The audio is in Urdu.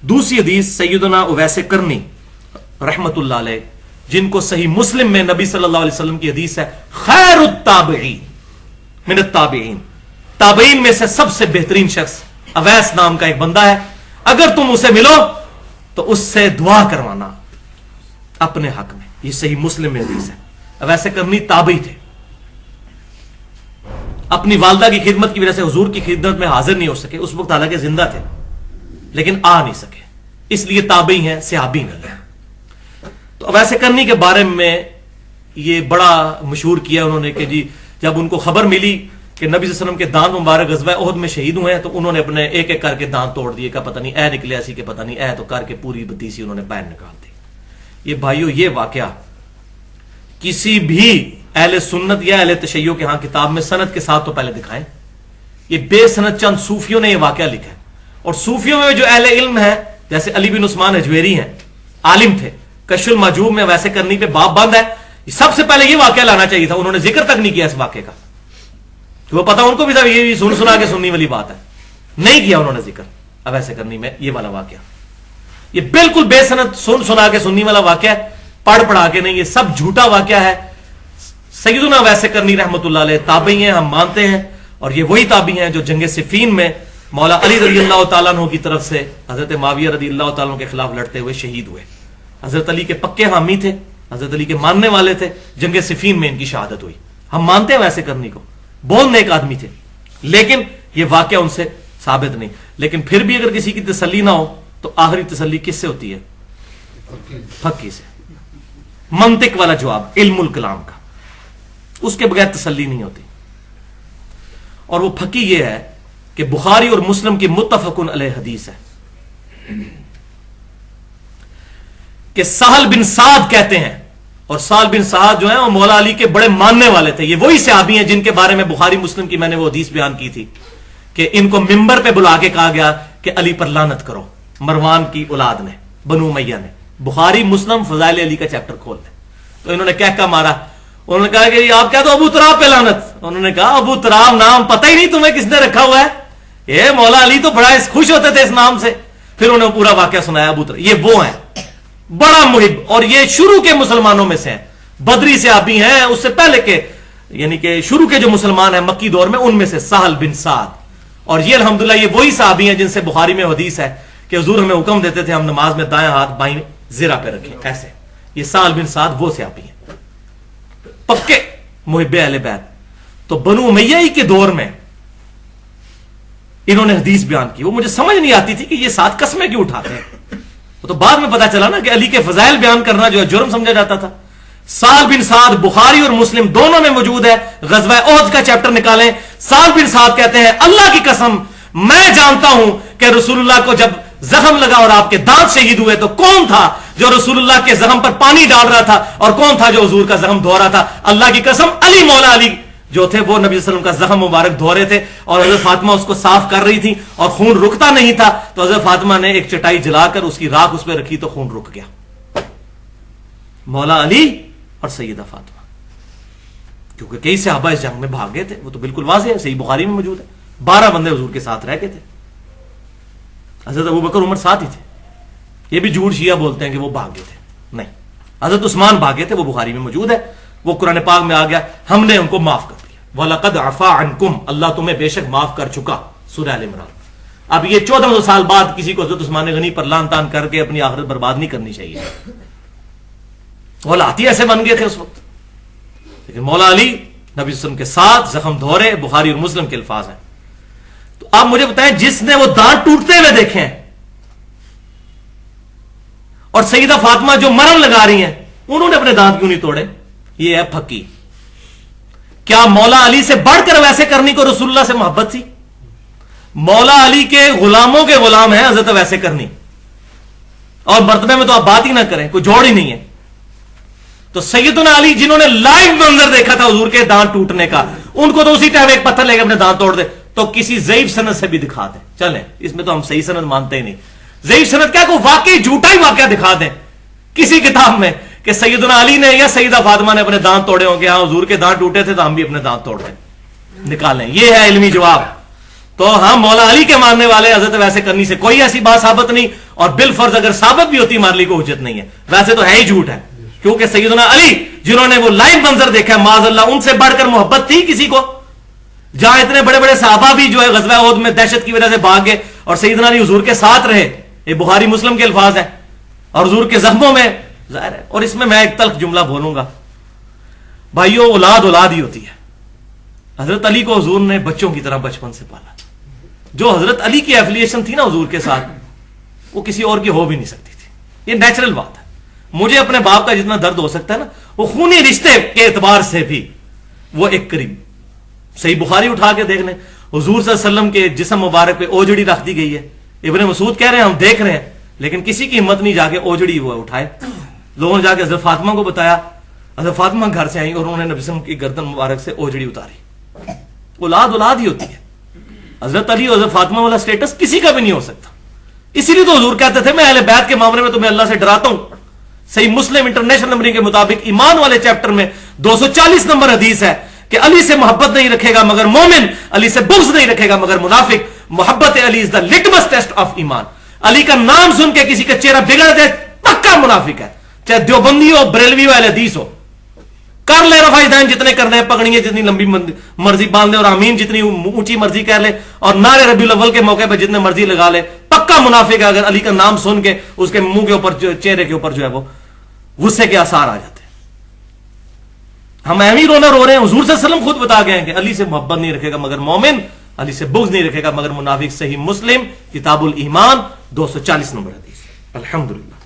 دوسری حدیث سیدنا اویس کرنی رحمت اللہ علیہ، جن کو صحیح مسلم میں نبی صلی اللہ علیہ وسلم کی حدیث ہے، خیر التابعین من التابعین، تابعین میں سے سب سے بہترین شخص اویس نام کا ایک بندہ ہے، اگر تم اسے ملو تو اس سے دعا کروانا اپنے حق میں۔ یہ صحیح مسلم میں حدیث ہے۔ اویس کرنی تابعی تھے، اپنی والدہ کی خدمت کی وجہ سے حضور کی خدمت میں حاضر نہیں ہو سکے، اس وقت حالانکہ زندہ تھے لیکن آ نہیں سکے، اس لیے تابعی ہیں، صحابی نہیں۔ تو اویس کرنی کے بارے میں یہ بڑا مشہور کیا انہوں نے کہ جی جب ان کو خبر ملی کہ نبی صلی اللہ علیہ وسلم کے دانت مبارک غزوہ احد میں شہید ہوئے ہیں تو انہوں نے اپنے ایک ایک کر کے دانت توڑ دیے، کہ پتہ نہیں اے نکلے ایسی کہ پتہ نہیں اے، تو کر کے پوری بتیسی انہوں نے باہر نکال دی۔ یہ بھائیو، یہ واقعہ کسی بھی اہل سنت یا اہل تشیع کے ہاں کتاب میں سند کے ساتھ تو پہلے دکھائیں۔ یہ بے سند چند صوفیوں نے یہ واقعہ لکھا ہے، اور صوفیوں میں جو اہل علم ہے جیسے علی بن عثمان حجویری ہیں، عالم تھے، کشف المحجوب میں ویسے کرنی پہ باب بند ہے، سب سے پہلے یہ واقعہ لانا چاہیے تھا، انہوں نے ذکر تک نہیں کیا اس واقعے کا، تو وہ پتا ان کو بھی تھا یہ سن سنا کے سننے والی بات ہے، نہیں کیا انہوں نے ذکر اویس کرنی میں یہ والا واقعہ۔ یہ بالکل بے سند سن سنا کے سننے والا واقعہ ہے، پڑھ پڑھا کے نہیں، یہ سب جھوٹا واقعہ ہے۔ سیدنا اویس کرنی رحمت اللہ علیہ تابعی ہیں، ہم مانتے ہیں، اور یہ وہی تابعی ہیں جو جنگ صفین میں مولا علی رضی اللہ تعالیٰ عنہ کی طرف سے حضرت معاویہ رضی اللہ تعالیٰ عنہ کے خلاف لڑتے ہوئے شہید ہوئے۔ حضرت علی کے پکے حامی تھے، حضرت علی کے ماننے والے تھے، جنگ صفین میں ان کی شہادت ہوئی۔ ہم مانتے ہیں ویسے کرنی کو، بہت نیک آدمی تھے، لیکن یہ واقعہ ان سے ثابت نہیں۔ لیکن پھر بھی اگر کسی کی تسلی نہ ہو تو آخری تسلی کس سے ہوتی ہے؟ پھکی سے، منطق والا جواب، علم الکلام کا، اس کے بغیر تسلی نہیں ہوتی۔ اور وہ پھکی یہ ہے کہ بخاری اور مسلم کی متفق علیہ حدیث ہے کہ سہل بن سعد کہتے ہیں، اور سہل بن سعد جو ہیں وہ مولا علی کے بڑے ماننے والے تھے، یہ وہی صحابی ہیں جن کے بارے میں بخاری مسلم کی میں نے وہ حدیث بیان کی تھی کہ ان کو ممبر پہ بلا کے کہا گیا کہ علی پر لعنت کرو، مروان کی اولاد نے، بنو امیہ نے۔ بخاری مسلم فضائل علی کا چیپٹر کھول لیں تو انہوں نے کہہ مارا، انہوں نے کہا کہ آپ کیا تو ابو تراب پہ لعنت، انہوں نے کہا ابو تراب نام پتہ ہی نہیں تمہیں کس نے رکھا ہوا ہے، یہ مولا علی تو بڑا خوش ہوتے تھے اس نام سے۔ پھر انہوں نے پورا واقعہ سنایا ابو تراب، یہ وہ ہیں بڑا محب، اور یہ شروع کے مسلمانوں میں سے ہیں، بدری صحابی ہیں، اس سے پہلے کے یعنی کہ شروع کے جو مسلمان ہیں مکی دور میں، ان میں سے سہل بن سعد۔ اور یہ الحمدللہ یہ وہی صحابی ہیں جن سے بخاری میں حدیث ہے کہ حضور ہمیں حکم دیتے تھے ہم نماز میں دائیں ہاتھ بائیں زرہ پہ رکھیں ایسے۔ یہ سہل بن سعد وہ صحابی ہیں پکے محب اہل بیت۔ تو بنو امیہ ہی کے دور میں انہوں نے حدیث بیان کی، وہ مجھے سمجھ نہیں آتی تھی کہ یہ ساتھ قسمیں کیوں اٹھاتے ہیں، وہ تو بعد میں پتا چلا نا کہ علی کے فضائل بیان کرنا جو ہے جرم سمجھا جاتا تھا۔ سہل بن سعد بخاری اور مسلم دونوں میں موجود ہے، غزوہ احد کا چیپٹر نکالیں۔ سہل بن سعد کہتے ہیں اللہ کی قسم میں جانتا ہوں کہ رسول اللہ کو جب زخم لگا اور آپ کے دانت شہید ہوئے تو کون تھا جو رسول اللہ کے زخم پر پانی ڈال رہا تھا اور کون تھا جو حضور کا زخم دھو رہا تھا؟ اللہ کی قسم علی مولا علی جو تھے وہ نبی صلی اللہ علیہ وسلم کا زخم مبارک دھو رہے تھے، اور حضرت فاطمہ اس کو صاف کر رہی تھی اور خون رکتا نہیں تھا، تو حضرت فاطمہ نے ایک چٹائی جلا کر اس کی راکھ اس پہ رکھی تو خون رک گیا۔ مولا علی اور سیدہ فاطمہ، کیونکہ کئی صحابہ اس جنگ میں بھاگ گئے تھے، وہ تو بالکل واضح ہے، صحیح بخاری میں موجود ہے، 12 بندے حضور کے ساتھ رہ گئے تھے، حضرت ابوبکر عمر ساتھ ہی تھے۔ یہ بھی جھوٹ شیعہ بولتے ہیں کہ وہ بھاگ گئے تھے، نہیں، حضرت عثمان بھاگے تھے، وہ بخاری میں موجود ہے، وہ قرآن پاک میں آ گیا ہم نے ان کو معاف کر دیا، وَلَقَدْ عَفَا عَنْكُمْ، اللہ تمہیں بے شک معاف کر چکا، سورہ آل عمران۔ اب یہ 1400 سال بعد کسی کو حضرت عثمان غنی پر لعن طعن کر کے اپنی آخرت برباد نہیں کرنی چاہیے، وہ لاتی ایسے بن گئے تھے اس وقت۔ لیکن مولا علی نبی صلی اللہ علیہ وسلم کے ساتھ زخم دھورے، بخاری اور مسلم کے الفاظ ہیں۔ تو آپ مجھے بتائیں جس نے وہ دانت ٹوٹتے ہوئے دیکھے ہیں اور سیدہ فاطمہ جو مرم لگا رہی ہیں انہوں نے اپنے دانت کیوں نہیں توڑے؟ یہ ہے پھکی۔ کیا مولا علی سے بڑھ کر ویسے کرنی کو رسول اللہ سے محبت تھی؟ مولا علی کے غلاموں کے غلام ہیں حضرت ویسے کرنی، اور مرتبے میں تو آپ بات ہی نہ کریں، کوئی جوڑ ہی نہیں ہے۔ تو سیدنا علی جنہوں نے لائیو منظر دیکھا تھا حضور کے دانت ٹوٹنے کا، ان کو تو اسی ٹائم ایک پتھر لے کے اپنے دانت توڑ دے، تو کسی ضعیف سند سے بھی دکھا دیں، چلیں اس میں تو ہم صحیح سند مانتے ہی نہیں، ضعیف سند کیا، کوئی واقعی جھوٹا ہی واقعہ دکھا دیں کسی کتاب میں کہ سیدنا علی نے یا سیدہ فاطمہ نے اپنے دانت توڑے ہوں کہ ہاں حضور کے دانت ٹوٹے تھے تو ہم بھی اپنے دانت توڑ دیں، نکالیں، یہ ہے علمی جواب۔ تو ہم مولا علی کے ماننے والے حضرت ویسے کرنی سے کوئی ایسی بات ثابت نہیں، اور بالفرض اگر ثابت بھی ہوتی ہمارے لیے کوئی حجت نہیں ہے، ویسے تو ہے ہی جھوٹ ہے، کیونکہ سیدنا علی جنہوں نے وہ لائیو منظر دیکھا ہے معاذ اللہ، ان سے بڑھ کر محبت تھی کسی کو؟ جہاں اتنے بڑے بڑے صحابہ بھی جو ہے غزوہ احد میں دہشت کی وجہ سے بھاگ گئے اور سیدنا علی حضور کے ساتھ رہے، یہ بخاری مسلم کے الفاظ ہیں، اور حضور کے زخموں میں ظاہر ہے۔ اور اس میں ایک تلخ جملہ بولوں گا، بھائیو اولاد اولاد ہی ہوتی ہے۔ حضرت علی کو حضور نے بچوں کی طرح بچپن سے پالا، جو حضرت علی کی ایفیلیشن تھی نا حضور کے ساتھ، وہ کسی اور کی ہو بھی نہیں سکتی تھی، یہ نیچرل بات ہے۔ مجھے اپنے باپ کا جتنا درد ہو سکتا ہے نا، وہ خونی رشتے کے اعتبار سے بھی وہ ایک قریب۔ صحیح بخاری اٹھا کے دیکھ لیں، حضور صلی اللہ علیہ وسلم کے جسم مبارک پہ اوجڑی رکھ دی گئی ہے، ابن مسعود کہہ رہے ہیں ہم دیکھ رہے ہیں، لیکن کسی کی ہمت نہیں جا کے اوجڑی وہ اٹھائے۔ لوگوں نے جا کے حضرت فاطمہ کو بتایا، حضرت فاطمہ گھر سے آئی اور انہوں نے نبی صلی اللہ علیہ وسلم کی گردن مبارک سے اوجڑی اتاری۔ اولاد اولاد ہی ہوتی ہے۔ حضرت علی اور حضرت فاطمہ والا سٹیٹس کسی کا بھی نہیں ہو سکتا، اسی لیے تو حضور کہتے تھے میں اہل بیت کے معاملے میں تمہیں اللہ سے ڈراتا ہوں۔ صحیح مسلم انٹرنیشنل نمبرنگ کے مطابق ایمان والے چیپٹر میں 240 نمبر حدیث ہے کہ علی سے محبت نہیں رکھے گا مگر مومن، علی سے بغض نہیں رکھے گا مگر منافق۔ محبت علی از دا لٹمس ٹیسٹ آف ایمان۔ علی کا نام سن کے کسی کا چہرہ بگڑ جائے پکا منافق ہے، چاہے دیوبندی ہو، بریلوی ہو، اہل حدیث ہو۔ کر لے رفع دین جتنے کرنے ہیں، پگڑیاں جتنی لمبی مرضی باندھ لے اور آمین جتنی اونچی مرضی کہہ لے اور نعرے ربیع الاول کے موقع پہ جتنے مرضی لگا لے، پکا منافق ہے اگر علی کا نام سن کے اس کے منہ کے اوپر چہرے کے اوپر جو ہے وہ غصے کے آثار آ جاتے ہیں۔ ہم اہمی رونا رو رہے ہیں، حضور صلی اللہ علیہ وسلم خود بتا گئے ہیں کہ علی سے محبت نہیں رکھے گا مگر مومن، علی سے بغض نہیں رکھے گا مگر منافق۔ صحیح مسلم کتاب الایمان 240 نمبر حدیث۔ الحمدللہ۔